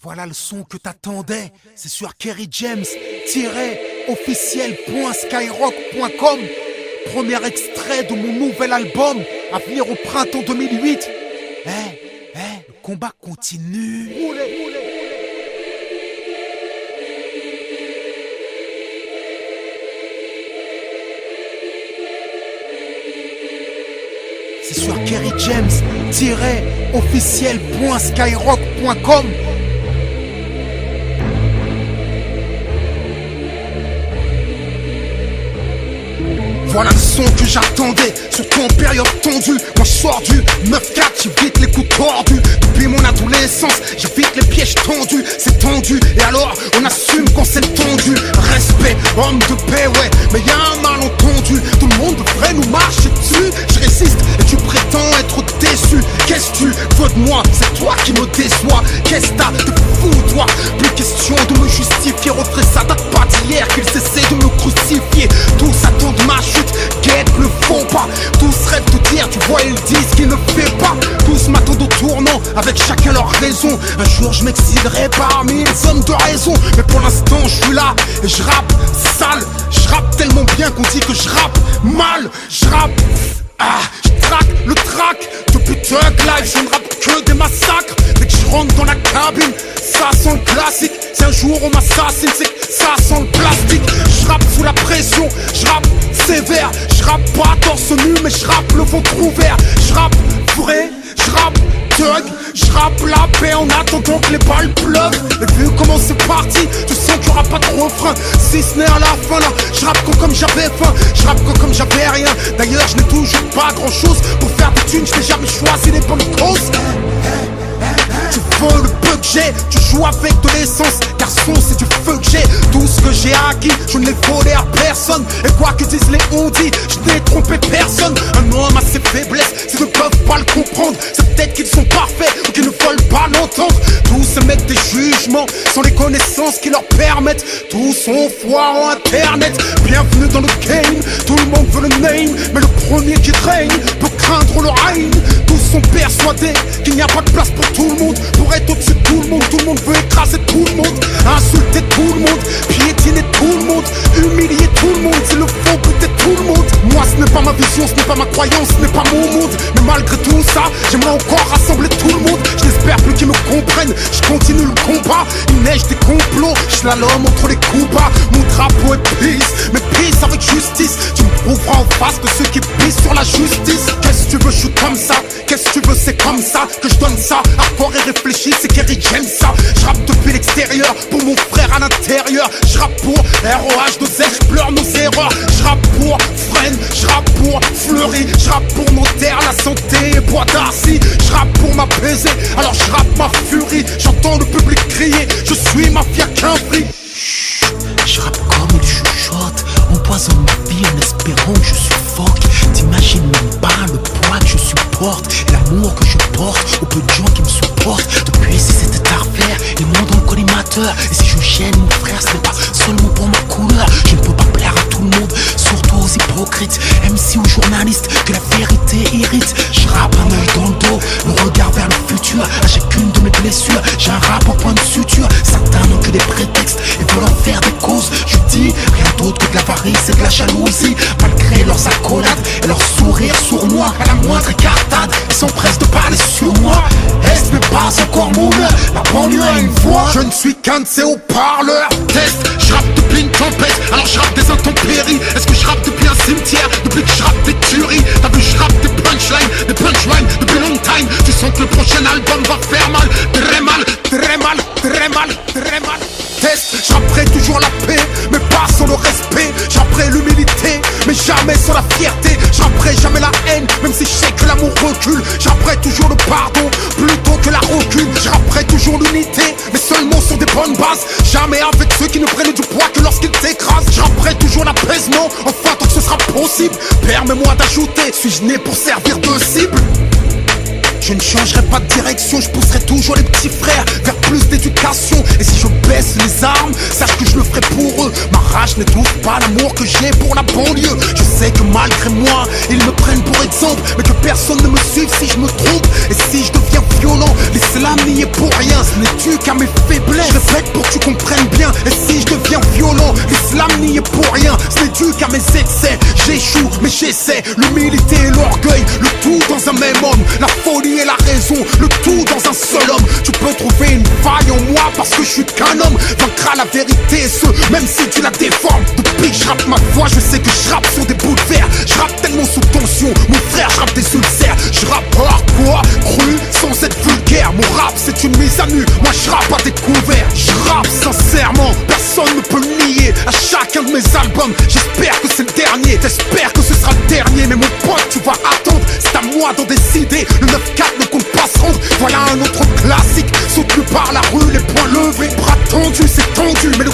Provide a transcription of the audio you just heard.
Voilà le son que t'attendais, c'est sur Kerry James-officiel.skyrock.com. Premier extrait de mon nouvel album à venir au printemps 2008. Le combat continue. C'est sur Kerry James-officiel.skyrock.com. Voilà le son que j'attendais, surtout en période tendue. Moi je sors du 9-4, j'évite les coups tordus. Depuis mon adolescence, j'évite les pièges tendus. C'est tendu, et alors on assume quand c'est tendu. Respect, homme de paix, ouais, mais y'a un malentendu. Tout le monde devrait nous marcher dessus. Je résiste et tu prétends être déçu. Qu'est-ce que tu veux de moi? C'est toi qui me déçois. Qu'est-ce que t'as de fou, toi? Plus question de me justifier. Retrait, ça date pas d'hier qu'ils essaient de me crucifier. Tous attendent ma chute, guette le font pas. Tous rêvent de dire, tu vois, ils disent qu'ils ne fait pas. Tous m'attendent au tournant, avec chacun leur raison. Un jour je m'exciderai parmi les hommes de raison. Mais pour l'instant je suis là et je rappe sale. Je rappe tellement bien qu'on dit que je rappe mal. Je rappe, je traque le track. Depuis Thug Life, je ne rappe que des massacres. Dès que je rentre dans la cabine, ça sent le classique. Si un jour on m'assassine, c'est que ça sent le plastique. Je rappe sous la pression, je rappe sévère. Je rappe pas torse nu, mais je rappe le ventre ouvert. Je rappe vrai, je rappe thug. Je rappe la paix en attendant que les balles pleuvent. Et vu comment c'est parti, tu sens qu'il y aura pas de refrain. Si ce n'est à la fin là, je rappe comme j'avais faim. Je rappe comme j'avais rien. D'ailleurs je n'ai toujours pas grand chose. Pour faire des thunes, je n'ai jamais choisi les bonnes causes. Tu veux le peu que j'ai, tu joues avec de l'essence. Garçon, c'est du feu que j'ai. Tout ce que j'ai acquis, je ne l'ai volé à personne. Et quoi que disent les on-dit, je n'ai trompé personne. Un homme a ses faiblesses, s'ils ne peuvent pas le comprendre. C'est peut-être qu'ils sont parfaits ou qu'ils ne veulent pas l'entendre. Tous émettent des jugements sans les connaissances qui leur permettent. Tous ont foi en internet. Bienvenue dans le game, tout le monde veut le name. Mais le premier qui règne peut craindre le règne. Tous sont persuadés qu'il n'y a pas de place pour tout le monde. Pour être au-dessus de tout le monde veut écraser tout le monde. Insulter tout le monde, piétiner tout le monde, humilier tout le monde, c'est le faux buter tout le monde. Moi ce n'est pas ma vision, ce n'est pas ma croyance, ce n'est pas mon monde. Mais malgré tout ça, j'aimerais encore rassembler tout le monde. Je n'espère plus qu'ils me comprennent, je continue le combat. Il neige des complots, je slalom entre les coups bas. Mon drapeau est peace, mais peace avec justice. Tu me prouveras en face de ceux qui pissent sur la justice. Qu'est-ce que tu veux, je suis comme ça. Qu'est-ce que tu veux, c'est comme ça que je donne ça. Hardcore et réfléchi, c'est Kerry James ça. Je rappe depuis l'extérieur pour mon frère à l'intérieur. Je rappe pour ROH, nos ailes, je pleure nos erreurs. Je rappe pour Fren, je rappe pour Fleury. Je rappe pour mon terre, la santé et Bois d'Arcy. Je rappe pour m'apaiser, alors je rappe ma furie. J'entends le public crier, je suis mafia Quinfri. Je rappe comme il chuchote, empoisonne ma vie en espérant que je suffoque. T'imagines même pas le poids que je supporte et l'amour que je porte aux peu de gens qui me supportent. Depuis si c'était à refaire, ils m'ont dans le collimateur. Et si je gêne mon frère, ce n'est pas seulement pour ma couleur. Je ne peux pas plaire à tout le monde, surtout aux hypocrites, MC ou journalistes, que la vérité irrite. Je rappe un œil dans le dos, le regard vers le futur. À chacune de mes blessures, j'ai un rap au point de suture. Certains n'ont que des prétextes et veulent en faire des causes. Je dis rien d'autre que de l'avarice et de la jalousie. Malgré leurs accolades et leurs sourires sournois, à la moindre écartade, ils s'empressent de parler sur moi. Est-ce n'est pas encore mon heure, la banlieue a une voix. Je ne suis qu'un de ces haut-parleurs. Test, je rappe depuis une tempête, alors je rappe des intempéries. Est-ce que je rappe depuis un cimetière, depuis que je rappe des tueries? T'as vu, je rappe des punchlines depuis long time. Tu sens que le prochain album va faire mal, très mal, très mal, très mal, très mal. Test, je rapperai toujours la paix, mais pas sans le respect. Je rapperai l'humilité, mais jamais sans la fierté. Je rapperai jamais la haine, même si je sais que l'amour recule. Je rapperai toujours le pardon, plutôt que la rancune. Je rapperai toujours l'unité, mais seulement sur des bonnes bases. Jamais avec ceux qui ne prennent du poids que lorsqu'ils t'écrasent. Je rapperai toujours l'apaisement, enfin tant que ce sera possible. Permets-moi d'ajouter, suis-je né pour servir de cible? Je ne changerai pas de direction, je pousserai toujours les petits frères vers plus d'éducation. Et si je baisse les armes, sache que je le ferai pour eux. Ma rage n'étouffe pas l'amour que j'ai pour la banlieue. Je sais que malgré moi, ils me prennent pour exemple, mais que personne ne me suive si je me trompe. Et si je deviens violent, laissez-la nier pour rien. Ce n'est qu'à mes faiblesses. Je répète pour que tu comprennes bien. Et si je deviens violent, l'islam n'y est pour rien. Ce n'est dû qu'à mes excès. J'échoue mais j'essaie. L'humilité et l'orgueil, le tout dans un même homme. La folie et la raison, le tout dans un seul homme. Tu peux trouver une faille en moi parce que je suis qu'un homme. Vaincra la vérité et ce, même si tu la déformes. Depuis que je rappe ma voix, je sais que je rappe sur des bouts de verre. Je rappe tellement sous tension, mon frère, je rappe des ulcères. Je rappe hardcore, cru, sans être vulgaire. Mon rap c'est une mise à nu, moi je rappe à découvert. Je rappe sincèrement, personne ne peut le nier. À chacun de mes albums, j'espère que c'est le dernier. T'espères que ce sera le dernier, mais mon pote tu vas attendre. C'est à moi d'en décider, le 9-4 ne compte pas se rendre. Voilà un autre classique, soutenu par la rue, les poings levés, bras tendus, c'est tendu. Mais le